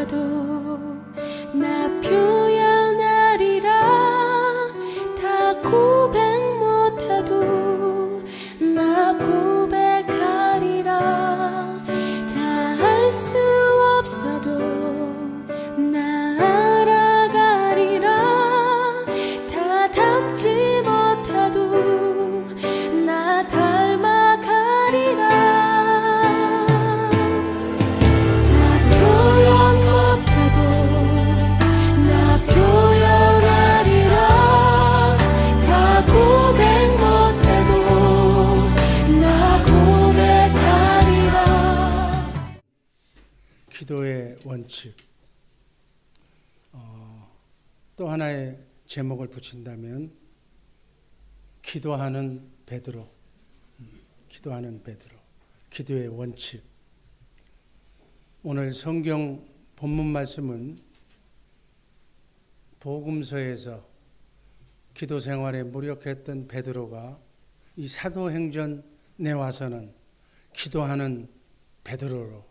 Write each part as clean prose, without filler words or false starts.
못해도 나 표현하리라. 다 고백 못해도 나 고백하리라. 다 알 수 없어도 나 알아가리라. 다 닮지 못해도 나 닮아가리라. 다 표현 못해도 나 표현하리라. 다 고백 못해도 나 고백하리라. 기도의 원칙. 또 하나의 제목을 붙인다면 기도하는 베드로. 기도하는 베드로. 기도의 원칙. 오늘 성경 본문 말씀은 복음서에서 기도 생활에 무력했던 베드로가 이 사도행전에 와서는 기도하는 베드로로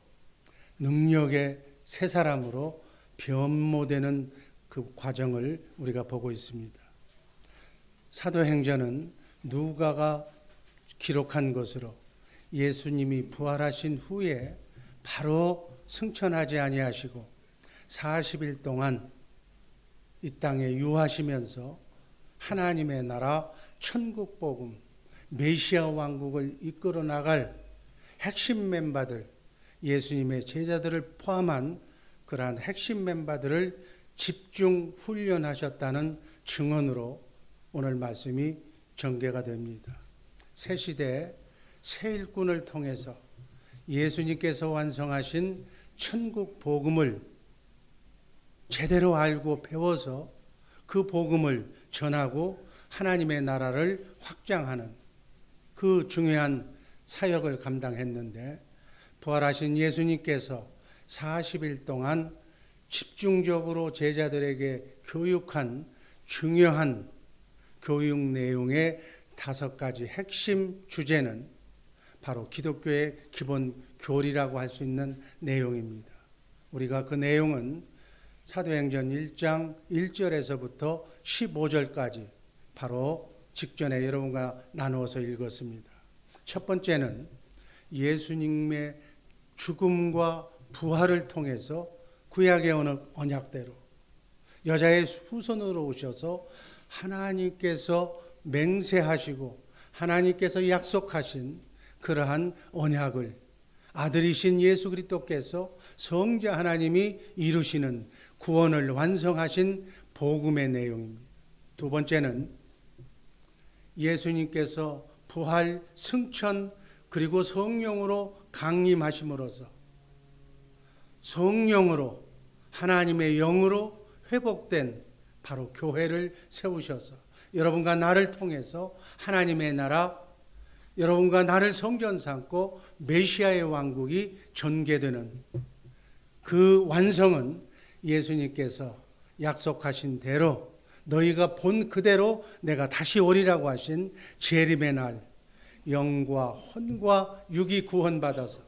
능력의 새 사람으로 변모되는 그 과정을 우리가 보고 있습니다. 사도행전은 누가가 기록한 것으로 예수님이 부활하신 후에 바로 승천하지 아니하시고 40일 동안 이 땅에 유하시면서 하나님의 나라 천국 복음 메시아 왕국을 이끌어 나갈 핵심 멤버들, 예수님의 제자들을 포함한 그러한 핵심 멤버들을 집중 훈련하셨다는 증언으로 오늘 말씀이 전개가 됩니다. 새 시대 새 일꾼을 통해서 예수님께서 완성하신 천국 복음을 제대로 알고 배워서 그 복음을 전하고 하나님의 나라를 확장하는 그 중요한 사역을 감당했는데, 부활하신 예수님께서 40일 동안 집중적으로 제자들에게 교육한 중요한 교육 내용의 5가지 핵심 주제는 바로 기독교의 기본 교리라고 할 수 있는 내용입니다. 우리가 그 내용은 사도행전 1장 1절에서부터 15절까지 바로 직전에 여러분과 나누어서 읽었습니다. 첫 번째는 예수님의 죽음과 부활을 통해서 구약의 언약대로 여자의 후손으로 오셔서 하나님께서 맹세하시고 하나님께서 약속하신 그러한 언약을 아들이신 예수 그리스도께서 성자 하나님이 이루시는 구원을 완성하신 복음의 내용입니다. 두 번째는 예수님께서 부활, 승천 그리고 성령으로 강림하심으로써 성령으로 하나님의 영으로 회복된 바로 교회를 세우셔서 여러분과 나를 통해서 하나님의 나라, 여러분과 나를 성전 삼고 메시아의 왕국이 전개되는 그 완성은 예수님께서 약속하신 대로 너희가 본 그대로 내가 다시 오리라고 하신 재림의 날, 영과 혼과 육이 구원받아서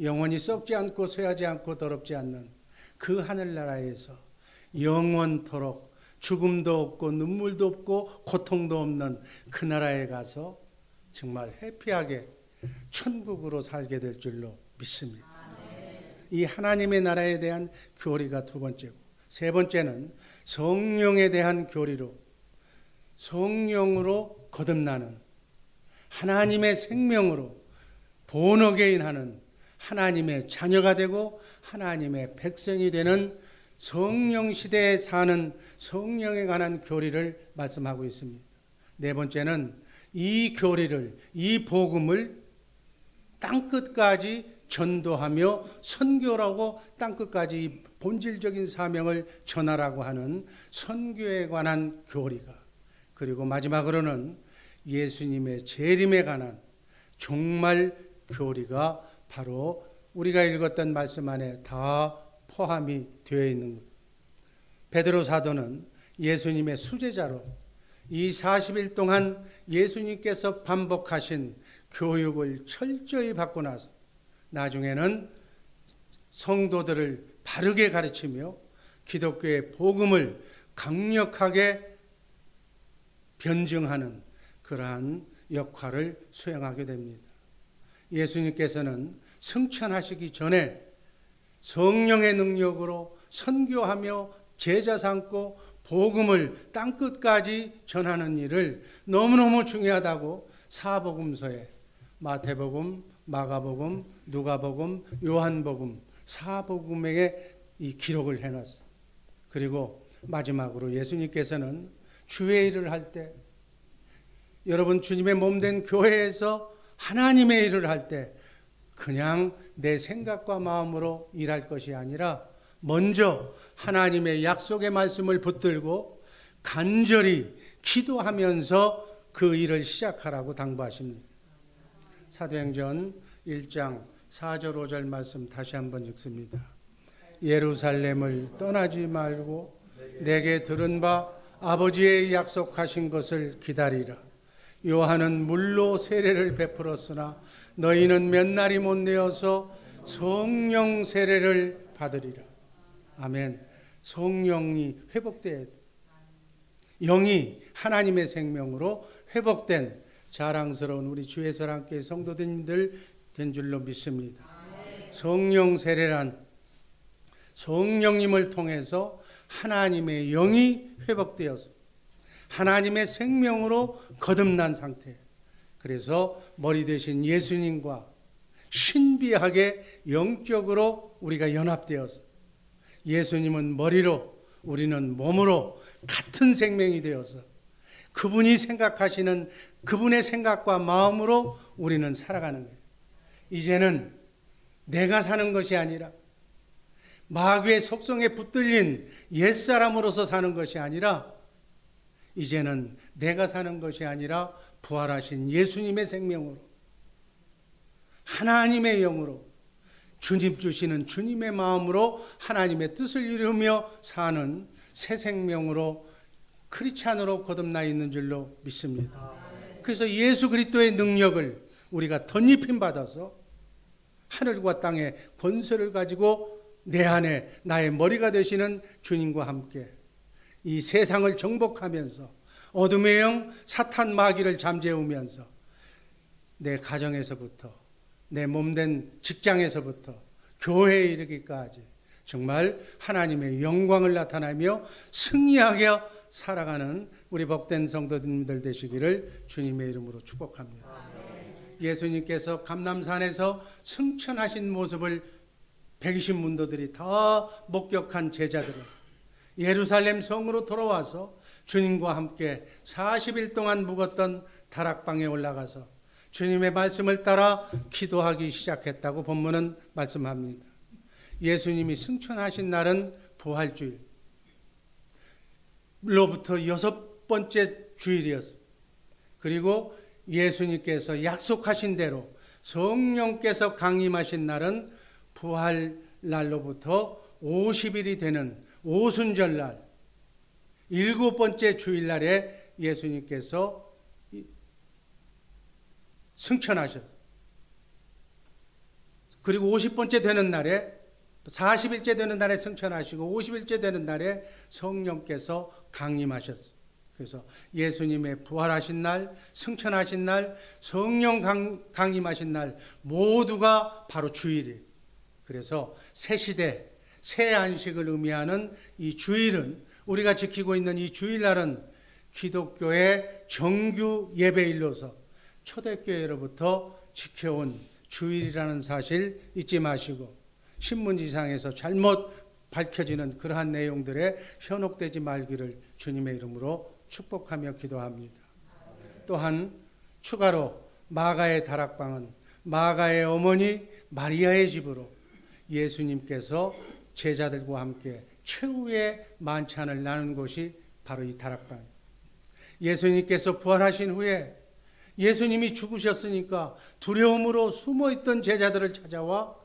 영원히 썩지 않고 쇠하지 않고 더럽지 않는 그 하늘나라에서 영원토록 죽음도 없고 눈물도 없고 고통도 없는 그 나라에 가서 정말 해피하게 천국으로 살게 될 줄로 믿습니다. 이 하나님의 나라에 대한 교리가 두 번째고, 세 번째는 성령에 대한 교리로 성령으로 거듭나는 하나님의 생명으로 본어게인하는 하나님의 자녀가 되고 하나님의 백성이 되는 성령 시대에 사는 성령에 관한 교리를 말씀하고 있습니다. 네 번째는 이 교리를, 이 복음을 땅끝까지 전도하며 선교라고 땅끝까지 본질적인 사명을 전하라고 하는 선교에 관한 교리가, 그리고 마지막으로는 예수님의 재림에 관한 종말 교리가 바로 우리가 읽었던 말씀 안에 다 포함이 되어 있는 것. 베드로 사도는 예수님의 수제자로 이 40일 동안 예수님께서 반복하신 교육을 철저히 받고 나서 나중에는 성도들을 바르게 가르치며 기독교의 복음을 강력하게 변증하는 그러한 역할을 수행하게 됩니다. 예수님께서는 승천하시기 전에 성령의 능력으로 선교하며 제자 삼고 복음을 땅끝까지 전하는 일을 너무너무 중요하다고 사복음서에 마태복음, 마가복음, 누가복음, 요한복음 사복음에 이 기록을 해놨어요. 그리고 마지막으로 예수님께서는 주의 일을 할 때, 여러분 주님의 몸된 교회에서 하나님의 일을 할 때 그냥 내 생각과 마음으로 일할 것이 아니라 먼저 하나님의 약속의 말씀을 붙들고 간절히 기도하면서 그 일을 시작하라고 당부하십니다. 사도행전 1장 4절 5절 말씀 다시 한번 읽습니다. 예루살렘을 떠나지 말고 내게 들은 바 아버지의 약속하신 것을 기다리라. 요한은 물로 세례를 베풀었으나 너희는 몇 날이 못 내어서 성령 세례를 받으리라. 아멘. 성령이 회복돼야 돼. 영이 하나님의 생명으로 회복된 자랑스러운 우리 주 예수 함께 성도님들 된 줄로 믿습니다. 성령 세례란 성령님을 통해서 하나님의 영이 회복되어서 하나님의 생명으로 거듭난 상태. 그래서 머리 대신 예수님과 신비하게 영적으로 우리가 연합되어서 예수님은 머리로 우리는 몸으로 같은 생명이 되어서 그분이 생각하시는 그분의 생각과 마음으로 우리는 살아가는 거예요. 이제는 내가 사는 것이 아니라 마귀의 속성에 붙들린 옛사람으로서 사는 것이 아니라 이제는 내가 사는 것이 아니라 부활하신 예수님의 생명으로 하나님의 영으로 주님 주시는 주님의 마음으로 하나님의 뜻을 이루며 사는 새 생명으로 크리스찬으로 거듭나 있는 줄로 믿습니다. 그래서 예수 그리스도의 능력을 우리가 덧입힘 받아서 하늘과 땅의 권세를 가지고 내 안에 나의 머리가 되시는 주님과 함께 이 세상을 정복하면서 어둠의 영 사탄 마귀를 잠재우면서 내 가정에서부터 내 몸된 직장에서부터 교회에 이르기까지 정말 하나님의 영광을 나타내며 승리하게 살아가는 우리 복된 성도님들 되시기를 주님의 이름으로 축복합니다. 예수님께서 감람산에서 승천하신 모습을 120문도들이 다 목격한 제자들은 예루살렘 성으로 돌아와서 주님과 함께 40일 동안 묵었던 다락방에 올라가서 주님의 말씀을 따라 기도하기 시작했다고 본문은 말씀합니다. 예수님이 승천하신 날은 부활주일 로부터 6번째 주일이었습니다. 그리고 예수님께서 약속하신 대로 성령께서 강림하신 날은 부활 날로부터 50일이 되는 오순절날 7번째 주일날에 예수님께서 승천하셨어요. 그리고 50번째 되는 날에 40일째 되는 날에 승천하시고 50일째 되는 날에 성령께서 강림하셨어요. 그래서 예수님의 부활하신 날, 승천하신 날, 성령 강림하신 날 모두가 바로 주일이에요. 그래서 새 시대, 새 안식을 의미하는 이 주일은 우리가 지키고 있는 이 주일날은 기독교의 정규 예배일로서 초대교회로부터 지켜온 주일이라는 사실 잊지 마시고 신문지상에서 잘못 밝혀지는 그러한 내용들에 현혹되지 말기를 주님의 이름으로 축복하며 기도합니다. 또한 추가로 마가의 다락방은 마가의 어머니 마리아의 집으로 예수님께서 제자들과 함께 최후의 만찬을 나눈 곳이 바로 이 다락방입니다. 예수님께서 부활하신 후에 예수님이 죽으셨으니까 두려움으로 숨어있던 제자들을 찾아와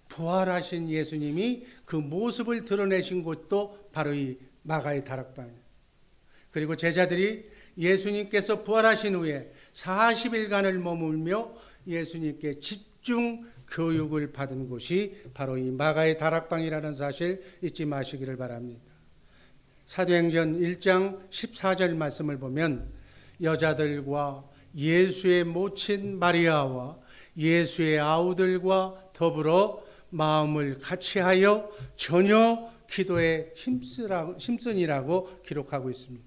부활하신 예수님이 그 모습을 드러내신 곳도 바로 이 마가의 다락방이에요. 그리고 제자들이 예수님께서 부활하신 후에 40일간을 머물며 예수님께 집중 교육을 받은 곳이 바로 이 마가의 다락방이라는 사실 잊지 마시기를 바랍니다. 사도행전 1장 14절 말씀을 보면 여자들과 예수의 모친 마리아와 예수의 아우들과 더불어 마음을 같이하여 전혀 기도에 힘쓰니라고 기록하고 있습니다.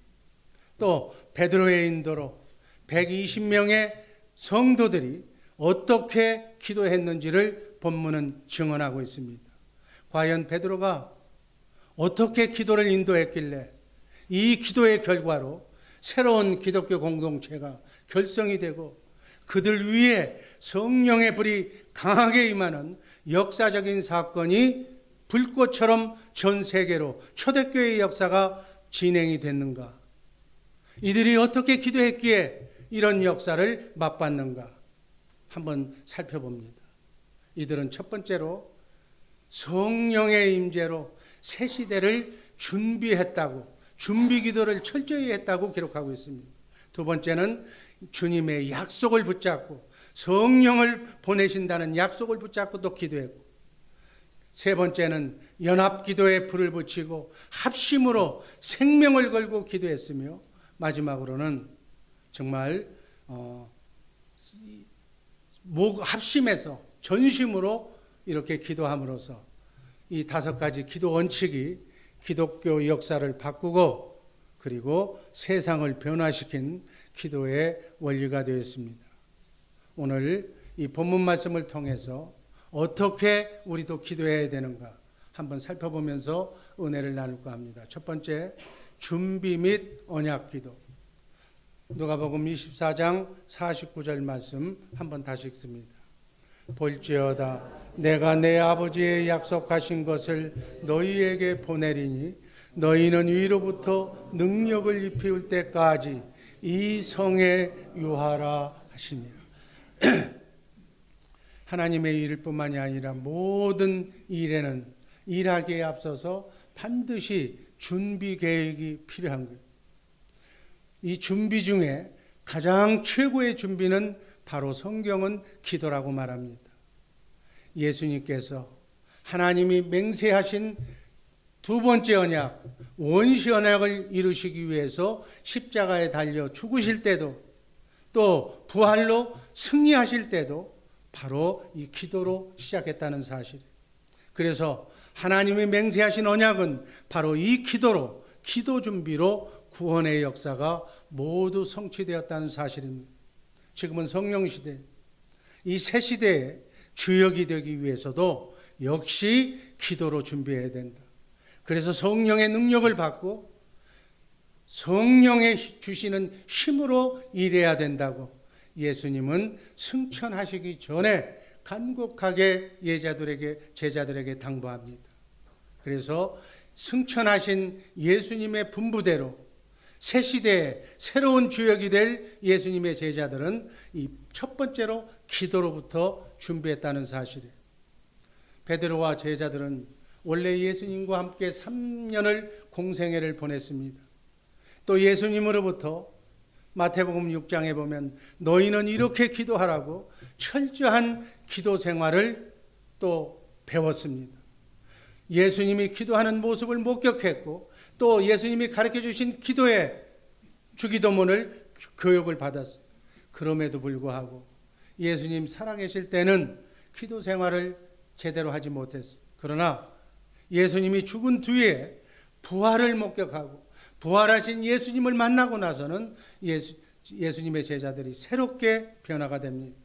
또 베드로의 인도로 120명의 성도들이 어떻게 기도했는지를 본문은 증언하고 있습니다. 과연 베드로가 어떻게 기도를 인도했길래 이 기도의 결과로 새로운 기독교 공동체가 결성이 되고 그들 위에 성령의 불이 강하게 임하는 역사적인 사건이 불꽃처럼 전 세계로 초대교회의 역사가 진행이 됐는가? 이들이 어떻게 기도했기에 이런 역사를 맛봤는가? 한번 살펴봅니다. 이들은 첫 번째로 성령의 임재로 새 시대를 준비했다고, 준비 기도를 철저히 했다고 기록하고 있습니다. 두 번째는 주님의 약속을 붙잡고 성령을 보내신다는 약속을 붙잡고 또 기도했고, 세 번째는 연합 기도에 불을 붙이고 합심으로 생명을 걸고 기도했으며, 마지막으로는 정말 합심해서 전심으로 이렇게 기도함으로써 이 다섯 가지 기도 원칙이 기독교 역사를 바꾸고 그리고 세상을 변화시킨 기도의 원리가 되었습니다. 오늘 이 본문 말씀을 통해서 어떻게 우리도 기도해야 되는가 한번 살펴보면서 은혜를 나눌까 합니다. 첫 번째, 준비 및 언약 기도. 누가복음 24장 49절 말씀 한번 다시 읽습니다. 볼지어다 내가 내 아버지의 약속하신 것을 너희에게 보내리니 너희는 위로부터 능력을 입힐 때까지 이 성에 유하라 하시니라. 하나님의 일일 뿐만이 아니라 모든 일에는 일하기에 앞서서 반드시 준비 계획이 필요한 거예요. 이 준비 중에 가장 최고의 준비는 바로 성경은 기도라고 말합니다. 예수님께서 하나님이 맹세하신 두 번째 언약, 원시 언약을 이루시기 위해서 십자가에 달려 죽으실 때도 또 부활로 승리하실 때도 바로 이 기도로 시작했다는 사실. 그래서 하나님이 맹세하신 언약은 바로 이 기도로, 기도 준비로 구원의 역사가 모두 성취되었다는 사실입니다. 지금은 성령 시대, 이 새 시대에 주역이 되기 위해서도 역시 기도로 준비해야 된다. 그래서 성령의 능력을 받고 성령의 주시는 힘으로 일해야 된다고 예수님은 승천하시기 전에 간곡하게 제자들에게 당부합니다. 그래서 승천하신 예수님의 분부대로 새 시대의 새로운 주역이 될 예수님의 제자들은 이 첫 번째로 기도로부터 준비했다는 사실이에요. 베드로와 제자들은 원래 예수님과 함께 3년을 공생애를 보냈습니다. 또 예수님으로부터 마태복음 6장에 보면 너희는 이렇게 기도하라고 철저한 기도 생활을 또 배웠습니다. 예수님이 기도하는 모습을 목격했고 또 예수님이 가르쳐 주신 기도의 주기도문을 교육을 받았어요. 그럼에도 불구하고 예수님 살아계실 때는 기도 생활을 제대로 하지 못했어요. 그러나 예수님이 죽은 뒤에 부활을 목격하고 부활하신 예수님을 만나고 나서는 예수님의 제자들이 새롭게 변화가 됩니다.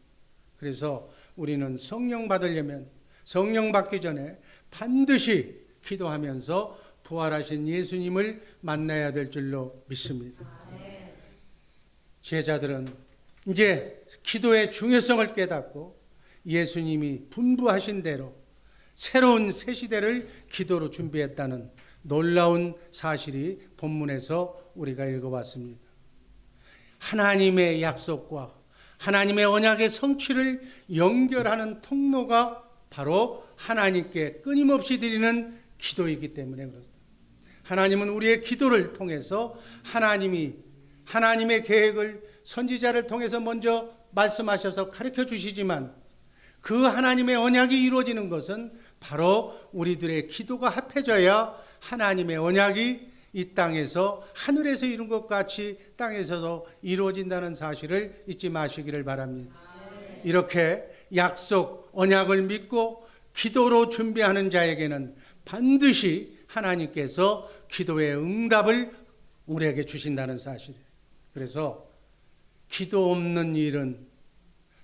그래서 우리는 성령 받으려면 성령 받기 전에 반드시 기도하면서 부활하신 예수님을 만나야 될 줄로 믿습니다. 제자들은 이제 기도의 중요성을 깨닫고 예수님이 분부하신 대로 새로운 새 시대를 기도로 준비했다는 놀라운 사실이 본문에서 우리가 읽어봤습니다. 하나님의 약속과 하나님의 언약의 성취를 연결하는 통로가 바로 하나님께 끊임없이 드리는 기도이기 때문에 그렇습니다. 하나님은 우리의 기도를 통해서 하나님의 계획을 선지자를 통해서 먼저 말씀하셔서 가르쳐 주시지만 그 하나님의 언약이 이루어지는 것은 바로 우리들의 기도가 합해져야 하나님의 언약이 이 땅에서 하늘에서 이룬 것 같이 땅에서도 이루어진다는 사실을 잊지 마시기를 바랍니다. 이렇게 약속, 언약을 믿고 기도로 준비하는 자에게는 반드시 하나님께서 기도의 응답을 우리에게 주신다는 사실이에요. 그래서 기도 없는 일은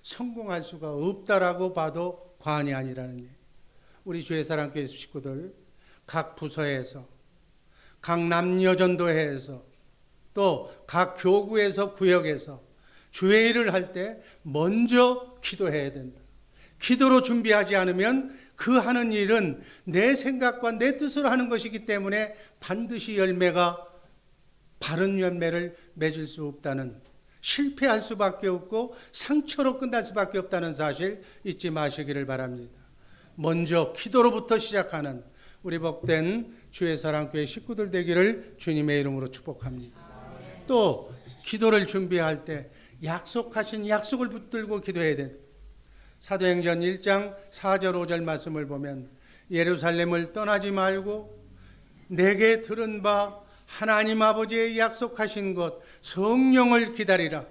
성공할 수가 없다라고 봐도 과언이 아니라는 얘기예요. 우리 주의 사랑교회 식구들 각 부서에서, 각 남녀전도회에서, 또 각 교구에서, 구역에서 주의 일을 할 때 먼저 기도해야 된다. 기도로 준비하지 않으면 그 하는 일은 내 생각과 내 뜻으로 하는 것이기 때문에 반드시 열매가 바른 열매를 맺을 수 없다는, 실패할 수밖에 없고 상처로 끝날 수밖에 없다는 사실 잊지 마시기를 바랍니다. 먼저 기도로부터 시작하는 우리 복된 주의 사랑교회 식구들 되기를 주님의 이름으로 축복합니다. 또 기도를 준비할 때 약속하신 약속을 붙들고 기도해야 된다. 사도행전 1장 4절 5절 말씀을 보면 예루살렘을 떠나지 말고 내게 들은 바 하나님 아버지의 약속하신 것 성령을 기다리라.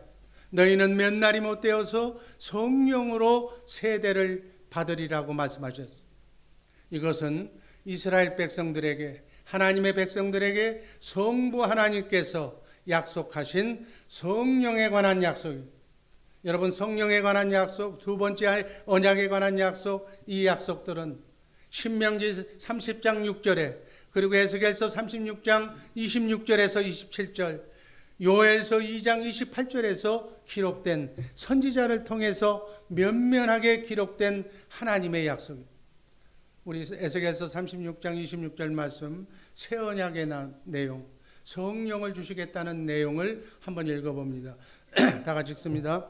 너희는 몇 날이 못 되어서 성령으로 세대를 받으리라고 말씀하셨습니다. 이것은 이스라엘 백성들에게, 하나님의 백성들에게 성부 하나님께서 약속하신 성령에 관한 약속입니다. 여러분, 성령에 관한 약속, 두 번째 언약에 관한 약속, 이 약속들은 신명기 30장 6절에, 그리고 에스겔서 36장 26절에서 27절, 요엘서 2장 28절에서 기록된, 선지자를 통해서 면면하게 기록된 하나님의 약속입니다. 우리 에스겔서 36장 26절 말씀, 새 언약의 내용, 성령을 주시겠다는 내용을 한번 읽어봅니다. 다 같이 읽습니다.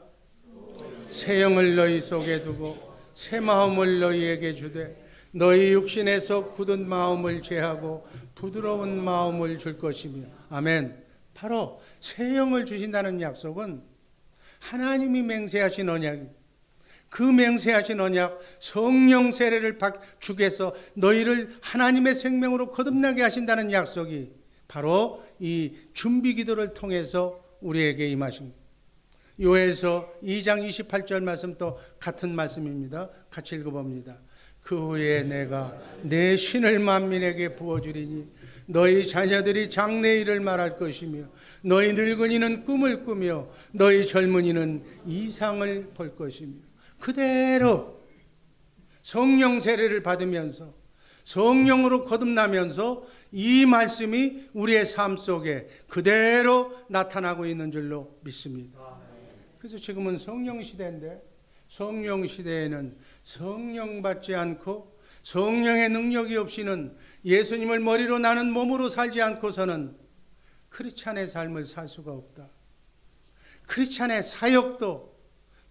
새 영을 너희 속에 두고 새 마음을 너희에게 주되 너희 육신에서 굳은 마음을 제하고 부드러운 마음을 줄 것이며. 아멘. 바로 새 영을 주신다는 약속은 하나님이 맹세하신 언약입니다. 그 맹세하신 언약, 성령 세례를 주께서 너희를 하나님의 생명으로 거듭나게 하신다는 약속이 바로 이 준비 기도를 통해서 우리에게 임하십니다. 요엘서 2장 28절 말씀 또 같은 말씀입니다. 같이 읽어봅니다. 그 후에 내가 내 신을 만민에게 부어주리니 너희 자녀들이 장래일을 말할 것이며 너희 늙은이는 꿈을 꾸며 너희 젊은이는 이상을 볼 것이며. 그대로 성령 세례를 받으면서 성령으로 거듭나면서 이 말씀이 우리의 삶 속에 그대로 나타나고 있는 줄로 믿습니다. 그래서 지금은 성령 시대인데, 성령 시대에는 성령 받지 않고 성령의 능력이 없이는, 예수님을 머리로 나는 몸으로 살지 않고서는 크리스찬의 삶을 살 수가 없다. 크리스찬의 사역도,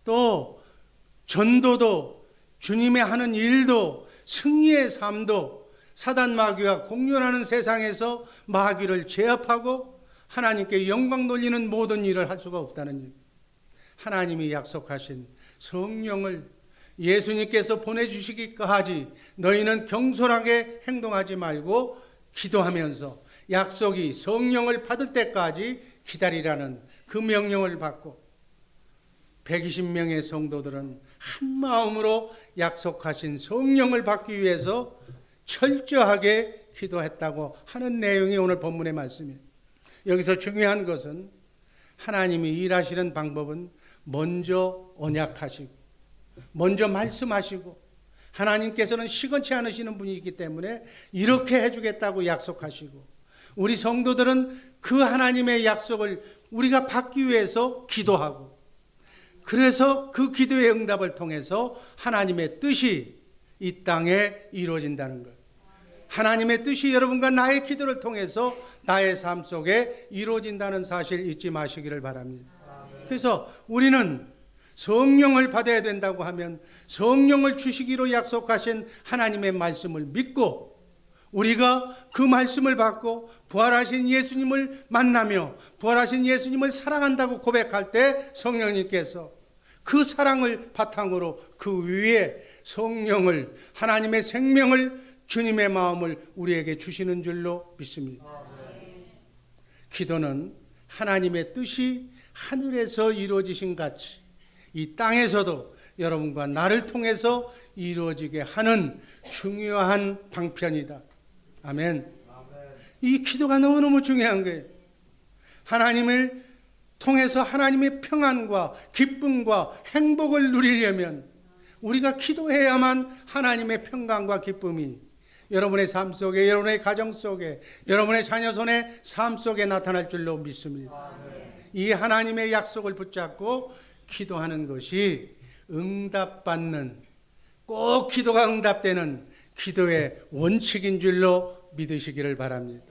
또 전도도, 주님의 하는 일도, 승리의 삶도 사단 마귀와 공존하는 세상에서 마귀를 제압하고 하나님께 영광 돌리는 모든 일을 할 수가 없다는 일. 하나님이 약속하신 성령을 예수님께서 보내주시기까지 너희는 경솔하게 행동하지 말고 기도하면서 약속이 성령을 받을 때까지 기다리라는 그 명령을 받고 120명의 성도들은 한 마음으로 약속하신 성령을 받기 위해서 철저하게 기도했다고 하는 내용이 오늘 본문의 말씀이에요. 여기서 중요한 것은 하나님이 일하시는 방법은 먼저 언약하시고 먼저 말씀하시고, 하나님께서는 시건치 않으시는 분이기 때문에 이렇게 해주겠다고 약속하시고, 우리 성도들은 그 하나님의 약속을 우리가 받기 위해서 기도하고, 그래서 그 기도의 응답을 통해서 하나님의 뜻이 이 땅에 이루어진다는 것. 하나님의 뜻이 여러분과 나의 기도를 통해서 나의 삶 속에 이루어진다는 사실 잊지 마시기를 바랍니다. 그래서 우리는 성령을 받아야 된다고 하면 성령을 주시기로 약속하신 하나님의 말씀을 믿고, 우리가 그 말씀을 받고 부활하신 예수님을 만나며 부활하신 예수님을 사랑한다고 고백할 때 성령님께서 그 사랑을 바탕으로 그 위에 성령을, 하나님의 생명을, 주님의 마음을 우리에게 주시는 줄로 믿습니다. 기도는 하나님의 뜻이 하늘에서 이루어지신 같이 이 땅에서도 여러분과 나를 통해서 이루어지게 하는 중요한 방편이다. 아멘. 이 기도가 너무너무 중요한 거예요. 하나님을 통해서 하나님의 평안과 기쁨과 행복을 누리려면 우리가 기도해야만 하나님의 평강과 기쁨이 여러분의 삶 속에, 여러분의 가정 속에, 여러분의 자녀 손의 삶 속에 나타날 줄로 믿습니다. 이 하나님의 약속을 붙잡고 기도하는 것이 응답받는, 꼭 기도가 응답되는 기도의 원칙인 줄로 믿으시기를 바랍니다.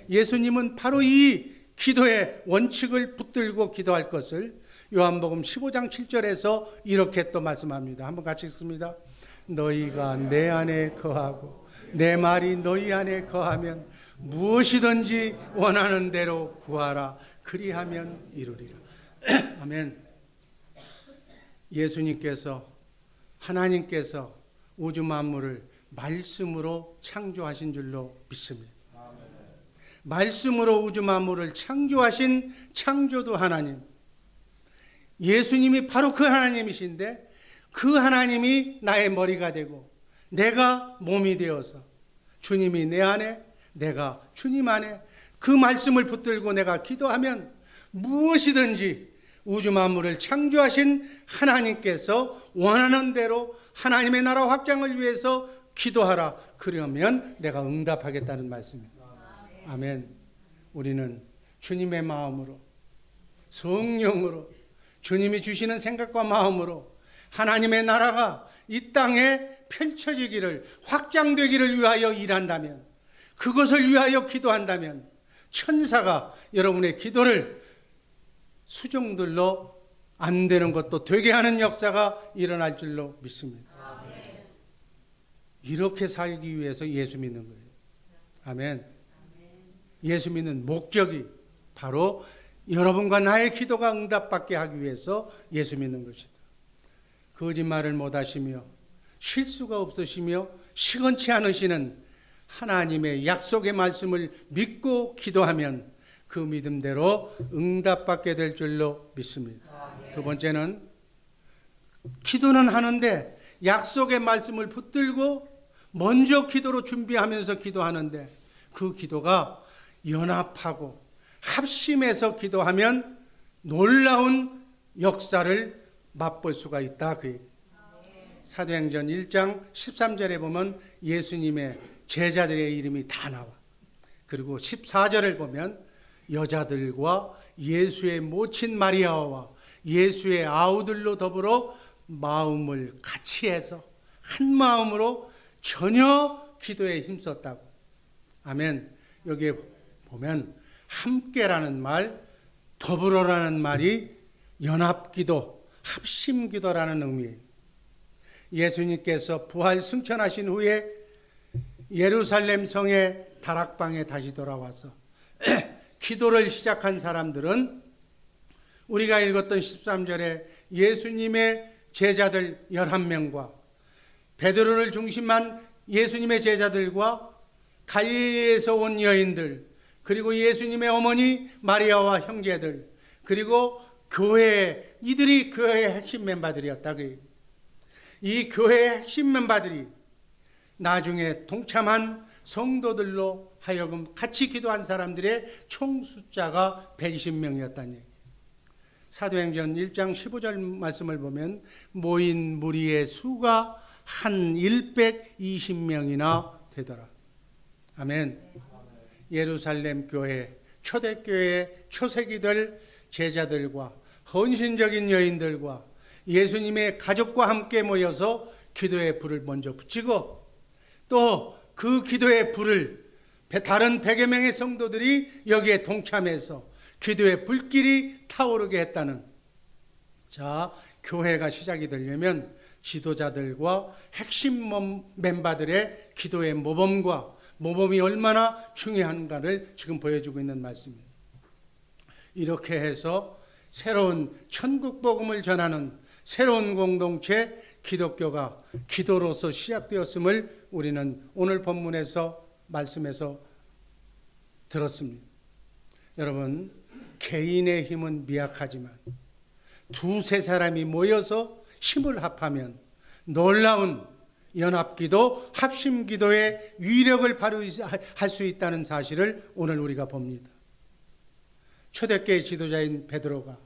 예수님은 바로 이 기도의 원칙을 붙들고 기도할 것을 요한복음 15장 7절에서 이렇게 또 말씀합니다. 한번 같이 읽습니다. 너희가 내 안에 거하고 내 말이 너희 안에 거하면 무엇이든지 원하는 대로 구하라. 그리하면 이루리라. 아멘. 예수님께서, 하나님께서 우주 만물을 말씀으로 창조하신 줄로 믿습니다. 말씀으로 우주 만물을 창조하신 창조도 하나님, 예수님이 바로 그 하나님이신데 그 하나님이 나의 머리가 되고 내가 몸이 되어서 주님이 내 안에, 내가 주님 안에 그 말씀을 붙들고 내가 기도하면 무엇이든지 우주 만물을 창조하신 하나님께서 원하는 대로 하나님의 나라 확장을 위해서 기도하라. 그러면 내가 응답하겠다는 말씀입니다. 아멘. 우리는 주님의 마음으로, 성령으로, 주님이 주시는 생각과 마음으로 하나님의 나라가 이 땅에 펼쳐지기를, 확장되기를 위하여 일한다면, 그것을 위하여 기도한다면 천사가 여러분의 기도를 수종들로 안 되는 것도 되게 하는 역사가 일어날 줄로 믿습니다. 이렇게 살기 위해서 예수 믿는 거예요. 아멘. 예수 믿는 목적이 바로 여러분과 나의 기도가 응답받게 하기 위해서 예수 믿는 것이다. 거짓말을 못하시며 실수가 없으시며 시건치 않으시는 하나님의 약속의 말씀을 믿고 기도하면 그 믿음대로 응답받게 될 줄로 믿습니다. 두 번째는 기도는 하는데 약속의 말씀을 붙들고 먼저 기도로 준비하면서 기도하는데 그 기도가 연합하고 합심해서 기도하면 놀라운 역사를 맛볼 수가 있다. 사도행전 1장 13절에 보면 예수님의 제자들의 이름이 다 나와. 그리고 14절을 보면 여자들과 예수의 모친 마리아와 예수의 아우들로 더불어 마음을 같이 해서 한 마음으로 전혀 기도에 힘썼다고. 아멘. 여기에 보면 함께라는 말, 더불어라는 말이 연합기도, 합심기도라는 의미예요. 예수님께서 부활 승천하신 후에 예루살렘 성의 다락방에 다시 돌아와서 기도를 시작한 사람들은 우리가 읽었던 13절에 예수님의 제자들 11명과 베드로를 중심한 예수님의 제자들과 갈릴리에서 온 여인들, 그리고 예수님의 어머니 마리아와 형제들, 그리고 교회, 이들이 교회의 핵심 멤버들이었다. 이 교회의 핵심 멤버들이 나중에 동참한 성도들로 하여금 같이 기도한 사람들의 총 숫자가 120명이었다는 얘기. 사도행전 1장 15절 말씀을 보면 모인 무리의 수가 한 120명이나 되더라. 아멘. 예루살렘 교회, 초대교회 초색이 될 제자들과 헌신적인 여인들과 예수님의 가족과 함께 모여서 기도의 불을 먼저 붙이고 또 그 기도의 불을 다른 100여 명의 성도들이 여기에 동참해서 기도의 불길이 타오르게 했다는. 자, 교회가 시작이 되려면 지도자들과 핵심 멤버들의 기도의 모범과 모범이 얼마나 중요한가를 지금 보여주고 있는 말씀입니다. 이렇게 해서 새로운 천국 복음을 전하는 새로운 공동체 기독교가 기도로서 시작되었음을 우리는 오늘 본문에서 말씀에서 들었습니다. 여러분, 개인의 힘은 미약하지만 두세 사람이 모여서 힘을 합하면 놀라운 연합기도, 합심기도의 위력을 발휘할 수 있다는 사실을 오늘 우리가 봅니다. 초대교회 지도자인 베드로가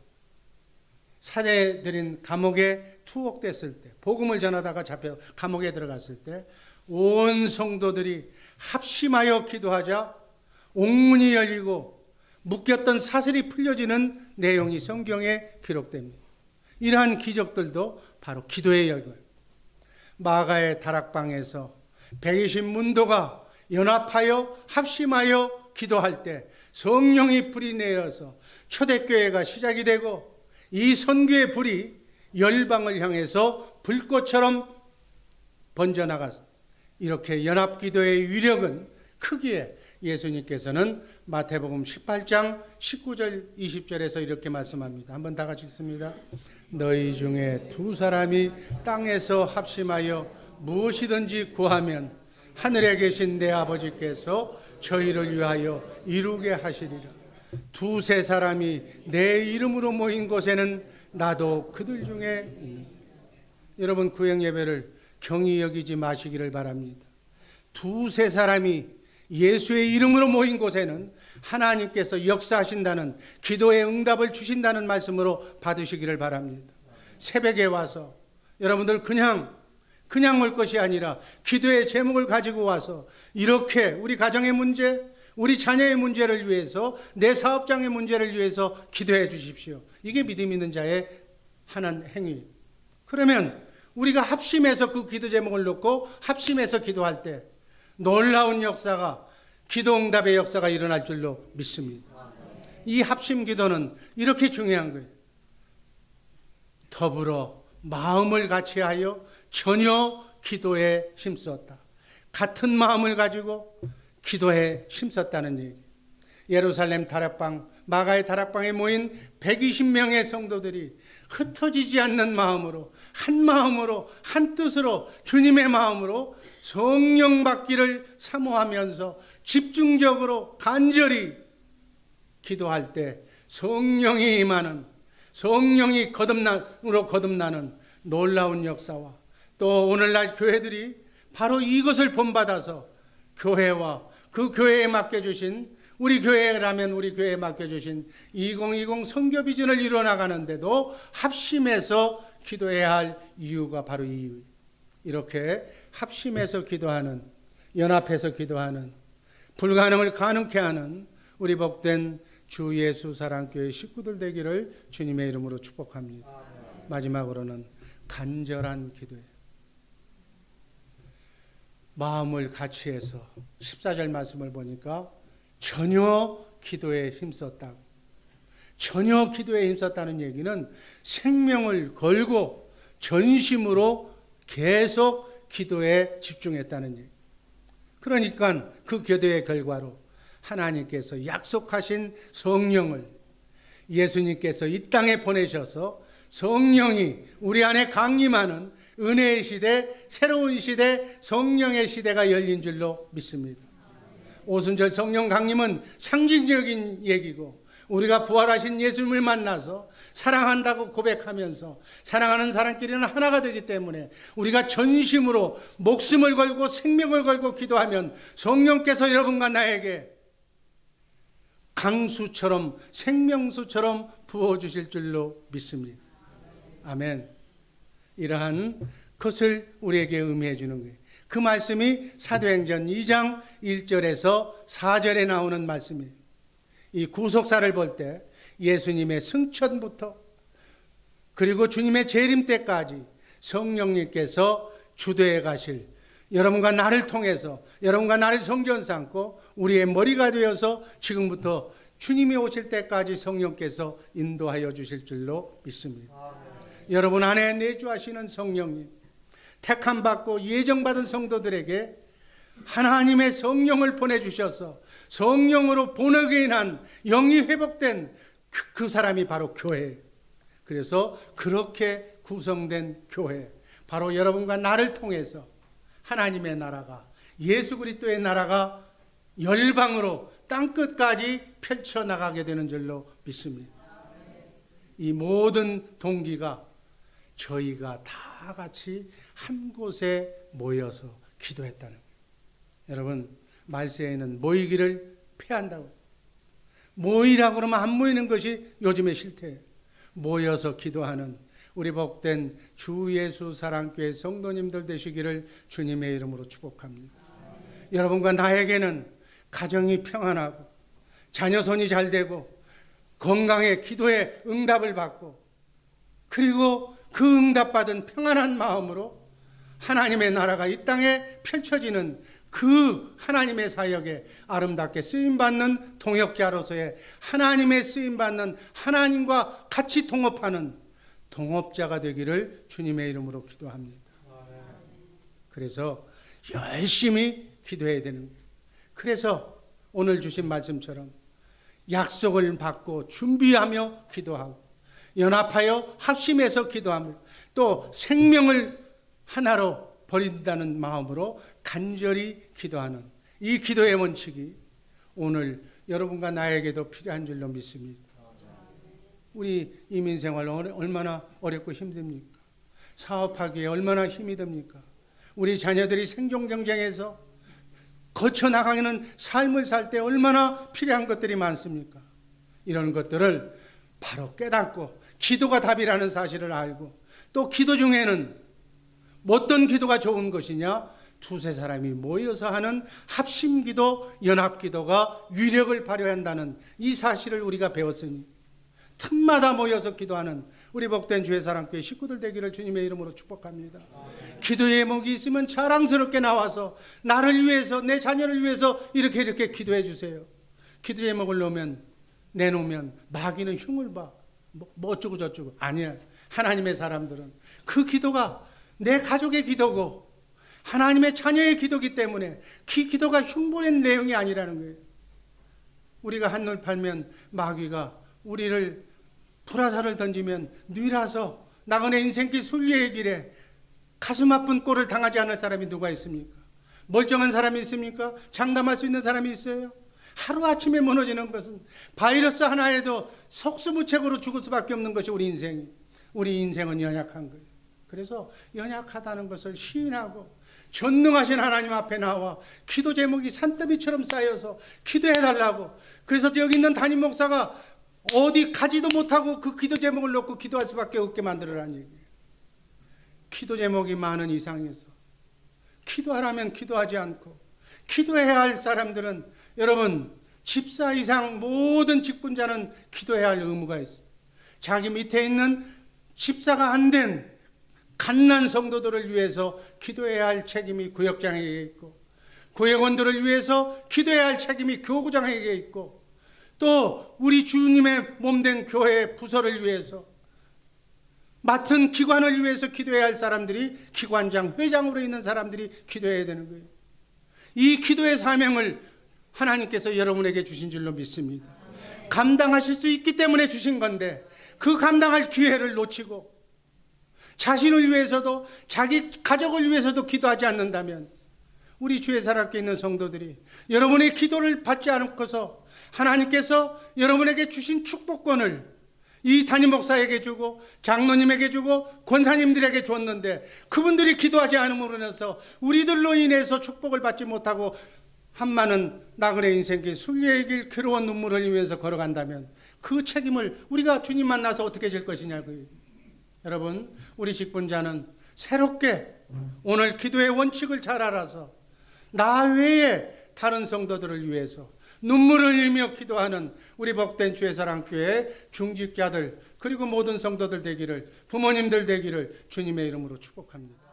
사내들인 감옥에 투옥됐을 때, 복음을 전하다가 잡혀 감옥에 들어갔을 때 온 성도들이 합심하여 기도하자 옥문이 열리고 묶였던 사슬이 풀려지는 내용이 성경에 기록됩니다. 이러한 기적들도 바로 기도의 열거예요. 마가의 다락방에서 120 문도가 연합하여 합심하여 기도할 때 성령이 불이 내려서 초대교회가 시작이 되고 이 선교의 불이 열방을 향해서 불꽃처럼 번져나가서 이렇게 연합기도의 위력은 크기에 예수님께서는 마태복음 18장 19절 20절에서 이렇게 말씀합니다. 한번 다 같이 읽습니다. 너희 중에 두 사람이 땅에서 합심하여 무엇이든지 구하면 하늘에 계신 내 아버지께서 저희를 위하여 이루게 하시리라. 두세 사람이 내 이름으로 모인 곳에는 나도 그들 중에 있는. 여러분, 구역 예배를 경히 여기지 마시기를 바랍니다. 두세 사람이 예수의 이름으로 모인 곳에는 하나님께서 역사하신다는, 기도의 응답을 주신다는 말씀으로 받으시기를 바랍니다. 새벽에 와서 여러분들 그냥 올 것이 아니라 기도의 제목을 가지고 와서 이렇게 우리 가정의 문제, 우리 자녀의 문제를 위해서, 내 사업장의 문제를 위해서 기도해 주십시오. 이게 믿음 있는 자의 하는 행위. 그러면 우리가 합심해서 그 기도 제목을 놓고 합심해서 기도할 때 놀라운 역사가, 기도응답의 역사가 일어날 줄로 믿습니다. 이 합심 기도는 이렇게 중요한 거예요. 더불어 마음을 같이하여 전혀 기도에 힘썼다. 같은 마음을 가지고 기도에 힘썼다는 얘기. 예루살렘 다락방, 마가의 다락방에 모인 120명의 성도들이 흩어지지 않는 마음으로, 한 마음으로, 한 뜻으로, 주님의 마음으로 성령 받기를 사모하면서 집중적으로 간절히 기도할 때 성령이 임하는, 성령이 거듭나는 놀라운 역사와, 또 오늘날 교회들이 바로 이것을 본받아서 교회와 그 교회에 맡겨주신, 우리 교회라면 우리 교회에 맡겨주신 2020 선교 비전을 이뤄나가는데도 합심해서 기도해야 할 이유가 바로 이 이유. 이렇게 합심해서 기도하는, 연합해서 기도하는, 불가능을 가능케 하는 우리 복된 주 예수 사랑교회 식구들 되기를 주님의 이름으로 축복합니다. 마지막으로는 간절한 기도예요. 마음을 같이 해서 14절 말씀을 보니까 전혀 기도에 힘썼다고. 전혀 기도에 힘썼다는 얘기는 생명을 걸고 전심으로 계속 기도에 집중했다는 얘기. 그러니까 그 기도의 결과로 하나님께서 약속하신 성령을 예수님께서 이 땅에 보내셔서 성령이 우리 안에 강림하는 은혜의 시대, 새로운 시대, 성령의 시대가 열린 줄로 믿습니다. 오순절 성령 강림은 상징적인 얘기고, 우리가 부활하신 예수님을 만나서 사랑한다고 고백하면서 사랑하는 사람끼리는 하나가 되기 때문에 우리가 전심으로 목숨을 걸고 생명을 걸고 기도하면 성령께서 여러분과 나에게 강수처럼, 생명수처럼 부어주실 줄로 믿습니다. 아멘. 이러한 것을 우리에게 의미해 주는 거예요. 그 말씀이 사도행전 2장 1절에서 4절에 나오는 말씀이에요. 이 구속사를 볼 때 예수님의 승천부터 그리고 주님의 재림 때까지 성령님께서 주도해 가실, 여러분과 나를 통해서, 여러분과 나를 성전 삼고 우리의 머리가 되어서 지금부터 주님이 오실 때까지 성령께서 인도하여 주실 줄로 믿습니다. 여러분 안에 내주하시는 성령님, 택함받고 예정받은 성도들에게 하나님의 성령을 보내주셔서 성령으로 본어게 난 영이 회복된 그 사람이 바로 교회예요. 그래서 그렇게 구성된 교회, 바로 여러분과 나를 통해서 하나님의 나라가, 예수 그리스도의 나라가 열방으로 땅끝까지 펼쳐나가게 되는 줄로 믿습니다. 이 모든 동기가 저희가 다 같이 한 곳에 모여서 기도했다는 거예요. 여러분, 말세에는 모이기를 피한다고. 모이라고 그러면 안 모이는 것이 요즘의 실태예요. 모여서 기도하는 우리 복된 주 예수 사랑교회 성도님들 되시기를 주님의 이름으로 축복합니다. 여러분과 나에게는 가정이 평안하고 자녀손이 잘 되고 건강에 기도에 응답을 받고 그리고 그 응답받은 평안한 마음으로 하나님의 나라가 이 땅에 펼쳐지는 그 하나님의 사역에 아름답게 쓰임받는 동역자로서의 하나님의 쓰임받는 하나님과 같이 동업하는 동업자가 되기를 주님의 이름으로 기도합니다. 그래서 열심히 기도해야 되는 거예요. 그래서 오늘 주신 말씀처럼 약속을 받고 준비하며 기도하고 연합하여 합심해서 기도하며 또 생명을 하나로 버린다는 마음으로 간절히 기도하는 이 기도의 원칙이 오늘 여러분과 나에게도 필요한 줄로 믿습니다. 우리 이민생활 얼마나 어렵고 힘듭니까? 사업하기에 얼마나 힘이 듭니까? 우리 자녀들이 생존 경쟁에서 거쳐나가는 삶을 살 때 얼마나 필요한 것들이 많습니까? 이런 것들을 바로 깨닫고 기도가 답이라는 사실을 알고 또 기도 중에는 어떤 기도가 좋은 것이냐? 두세 사람이 모여서 하는 합심기도, 연합기도가 위력을 발휘한다는 이 사실을 우리가 배웠으니 틈마다 모여서 기도하는 우리 복된 주의 사랑교회 식구들 되기를 주님의 이름으로 축복합니다. 기도 제목이 있으면 자랑스럽게 나와서 나를 위해서 내 자녀를 위해서 이렇게 기도해 주세요. 기도 제목을 내놓으면 마귀는 흉을 봐. 뭐 어쩌고 저쩌고. 아니야. 하나님의 사람들은 그 기도가 내 가족의 기도고 하나님의 자녀의 기도기 때문에 그 기도가 흉보낸 내용이 아니라는 거예요. 우리가 한눈 팔면 마귀가 우리를 불화살을 던지면 뉘라서 나그네 인생길 순리의 길에 가슴 아픈 꼴을 당하지 않을 사람이 누가 있습니까? 멀쩡한 사람이 있습니까? 장담할 수 있는 사람이 있어요? 하루아침에 무너지는 것은 바이러스 하나에도 속수무책으로 죽을 수밖에 없는 것이 우리 인생이. 우리 인생은 연약한 거예요. 그래서 연약하다는 것을 시인하고 전능하신 하나님 앞에 나와 기도 제목이 산더미처럼 쌓여서 기도해달라고. 그래서 여기 있는 담임 목사가 어디 가지도 못하고 그 기도 제목을 놓고 기도할 수밖에 없게 만들어라는 얘기예요. 기도 제목이 많은 이상에서 기도하라면 기도하지 않고 기도해야 할 사람들은 여러분 집사 이상 모든 직분자는 기도해야 할 의무가 있어요. 자기 밑에 있는 집사가 안 된 갓난 성도들을 위해서 기도해야 할 책임이 구역장에게 있고 구역원들을 위해서 기도해야 할 책임이 교구장에게 있고 또 우리 주님의 몸된 교회 부서를 위해서 맡은 기관을 위해서 기도해야 할 사람들이 기관장, 회장으로 있는 사람들이 기도해야 되는 거예요. 이 기도의 사명을 하나님께서 여러분에게 주신 줄로 믿습니다. 감당하실 수 있기 때문에 주신 건데 그 감당할 기회를 놓치고 자신을 위해서도 자기 가족을 위해서도 기도하지 않는다면 우리 주의 사랑께 있는 성도들이 여러분의 기도를 받지 않고서 하나님께서 여러분에게 주신 축복권을 이 담임 목사에게 주고 장로님에게 주고 권사님들에게 줬는데 그분들이 기도하지 않음으로 인해서 우리들로 인해서 축복을 받지 못하고 한많은 나그네 인생길 순리의 길 괴로운 눈물을 흘리면서 걸어간다면 그 책임을 우리가 주님 만나서 어떻게 질 것이냐고요. 여러분 우리 직분자는 새롭게 오늘 기도의 원칙을 잘 알아서 나 외에 다른 성도들을 위해서 눈물을 흘리며 기도하는 우리 복된 주의 사랑교회 중직자들 그리고 모든 성도들 되기를 부모님들 되기를 주님의 이름으로 축복합니다.